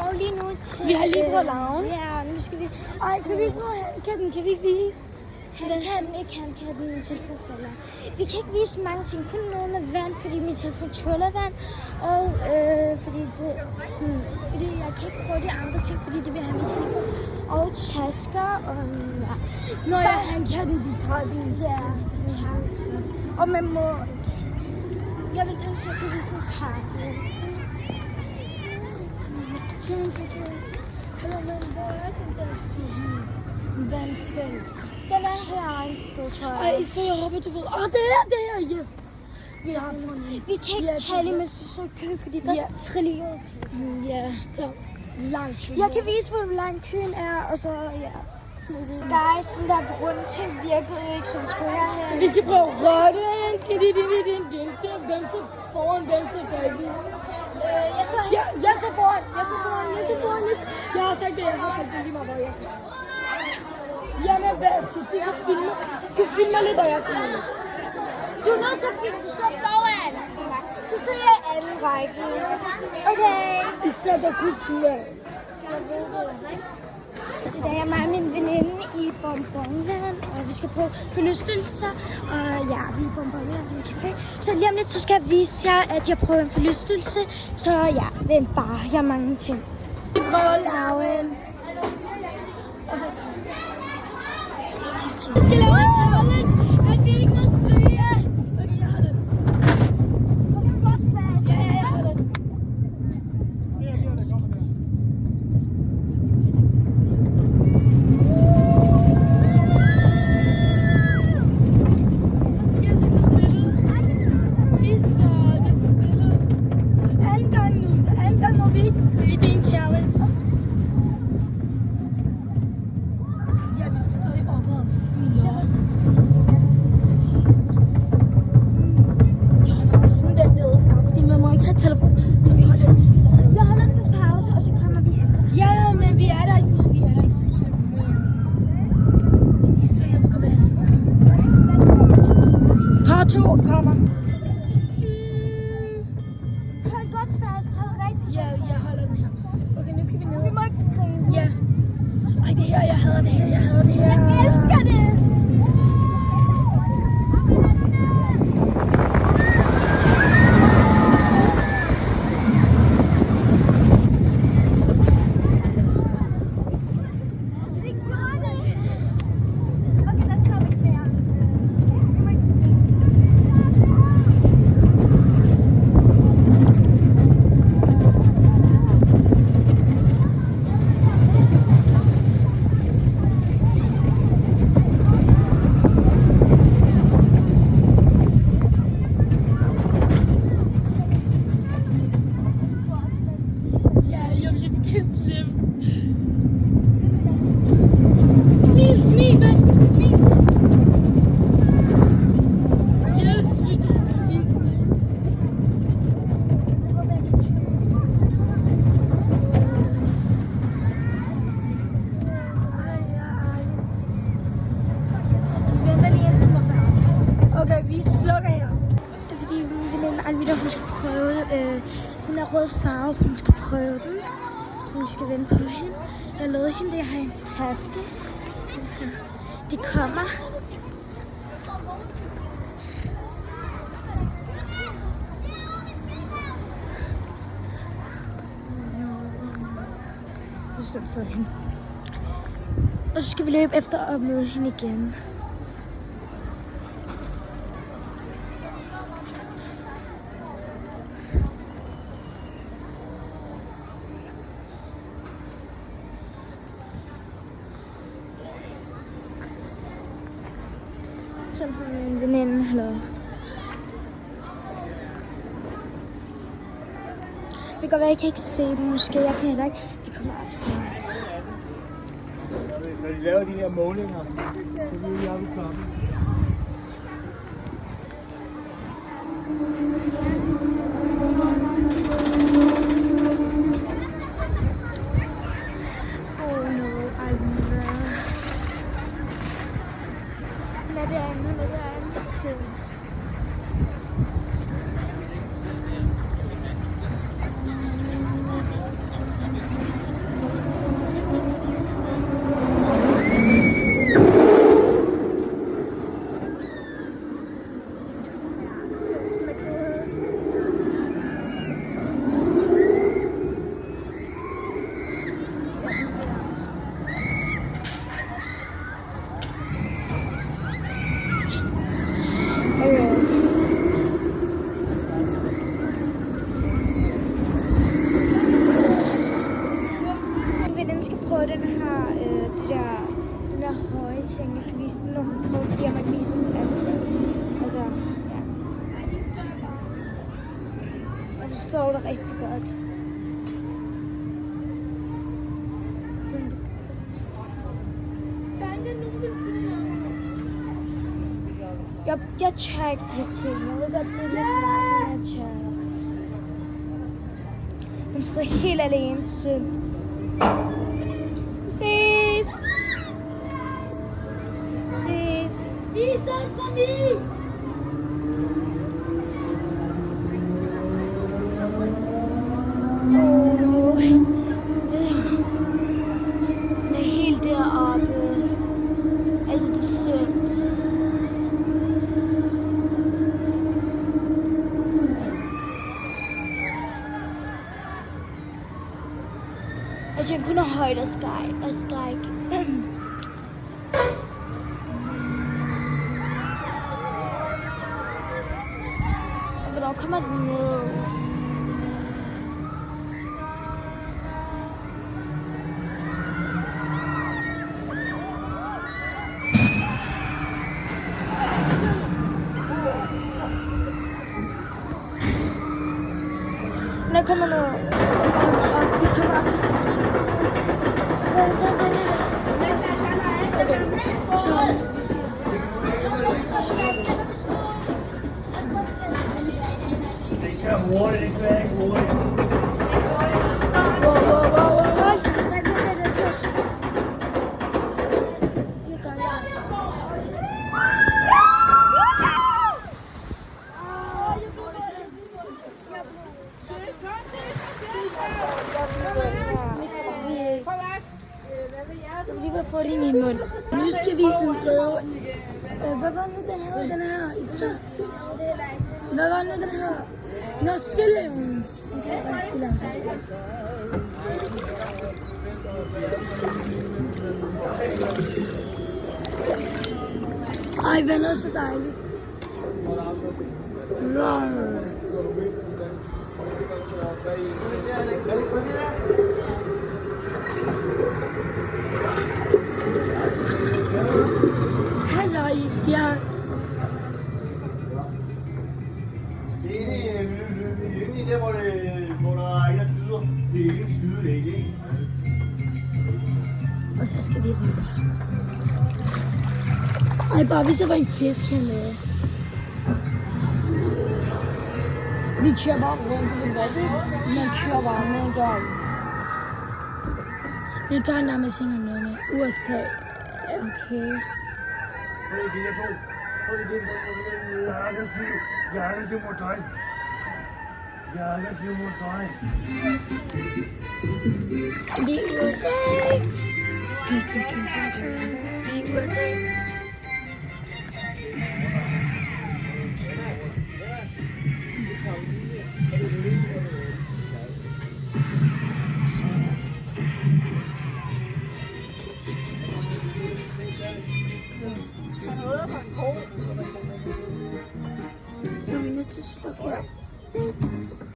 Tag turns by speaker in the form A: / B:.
A: går lige nu til...
B: Vi har lige på laven.
A: Ja, nu skal vi...
B: Ej, kan vi ikke få handkatten? Kan vi ikke vise?
A: Han kan min telefon falder. Vi kan ikke vise mange ting, kun noget med vand, fordi min telefon tåler vand, og fordi jeg kan ikke prøve de andre ting, fordi de vil have min telefon og tasker, og ja.
B: Når jeg handkatten, de tager den.
A: Ja, og man må ikke. Jeg vil ønske, at det er sådan en pakke. Hvor er den der
B: vandfældt?
A: Den er her et sted, tror jeg.
B: Ej, så jeg håber, du ved. Det er, yes. Vi har fundet.
A: Vi kan ikke tale, mens vi står i kø, fordi der er trillioner.
B: Ja, der er lang kø.
A: Jeg kan vise, hvor lang køen er, og så, ja, smide det. Der er sådan der rundt til virkede ikke, så vi skulle herhen.
B: Vi skal prøve rotten. Hvem så foran, hvem så bagved?
A: Jeg så
B: her. Jeg så foran. Jeg har sagt det lige meget, hvor jeg så. Jamen, hvad skal du så filme? Du filmer lidt, og jeg filmer lidt.
A: Du er nødt til at filme, du sidder foran. Så sidder jeg i anden række. Okay.
B: I sætter kultur.
A: Jeg ved det. Så der er mig og min veninde i Bonbonland, og vi skal på forlystelser. Og ja, vi er i Bonbonland, som I kan se. Så lige om lidt, så skal jeg vise jer, at jeg prøver en forlystelse. Så ja, vent bare. Jeg har mange ting.
B: Vi prøver laven. Vi skal lave en challenge, at vi ikke må skrige. Okay, jeg holder den.
A: Kom godt fast.
B: Ja, jeg holder den. Yes, det tog billede. Det tog billede. Anden gang må vi ikke skrige. Det er en challenge. Ja, vi skal stadig op og smile. Jeg holder den sådan der nede fra, fordi man må ikke have telefon, så vi holder den sådan der.
A: Jeg holder den på pause, og så kommer vi efter.
B: Ja, men vi er der ikke nu. Vi er der ikke så helt mere. Så jeg ved godt, hvad jeg skal gøre. Par 2 kommer.
A: Hold godt fast. Hold rigtigt.
B: Ja, jeg holder den her. Okay, nu skal vi ned.
A: Vi må ikke skrive.
B: Ja. Ej, det her, jeg hader det her. Jeg
A: elsker det. Vi gjorde det. Okay, der står vi der. Vi må ikke skrive.
B: Ja, jeg vil ikke kysse dem. Smil, ven. Smil. Yes, vi tog det. Vi venter lige indtil den er færdig. Okay, vi slukker her.
A: Det er fordi min veninde Alvida, hun skal prøve hun har rød farve, hun skal prøve den. Så vi skal vente på hende. Jeg lovede hende det, jeg har hendes taske. Så her. De kommer. Det er sådan for hende. Og så skal vi løbe efter og møde hende igen. Sådan for min veninde, hallo. Det kan godt være, jeg kan ikke se dem måske. Jeg kan heller ikke. De kommer op snart.
C: Når de laver de her målinger, så vil vi op i klokken.
A: Oh no, Alvida. Lad det an. Så. høje ting. Jeg kan vise den, når hun prøver, fordi jeg må ikke vise hendes ansigt. Altså, ja. Og det står der rigtig godt. Jeg tør ikke de ting. Jeg ved godt, det er lidt meget, jeg tør. Hun sidder helt alene, synd. Ses! Ses!
B: Jesus for me!
A: Hun er helt deroppe. Altså, det er synd. Altså, jeg kun har højt og skræk. Og hvornår kommer den ned? Der kommer noget. Og vi kommer.
C: Det er roligt, det er svært ikke roligt.
B: Vi vil få det i min mund. Nu skal vi sådan prøve. Hvad var nu den her? Hvad var nu den her? Nå, sølvevnen. Okay, rigtig langsomt. Ej, venner, så dejligt. Hallo, isbjerg.
C: Det er inde der, hvor der er en af skyder. Det er ikke en skyde, det er ikke en.
B: Og så skal vi rydde. Ej, bare hvis der var en fisk hernede. Vi kører bare rundt i det vandet. Man kører bare med en gang. Vi gør nærmest ikke noget med USA. Okay.
C: Prøv lige de to. Prøv lige det. Jeg er aggressiv mod dig. Jeg er aggressiv mod dig.
B: Det er USA. Det er USA. Så er vi nødt til at slukke her. Ses.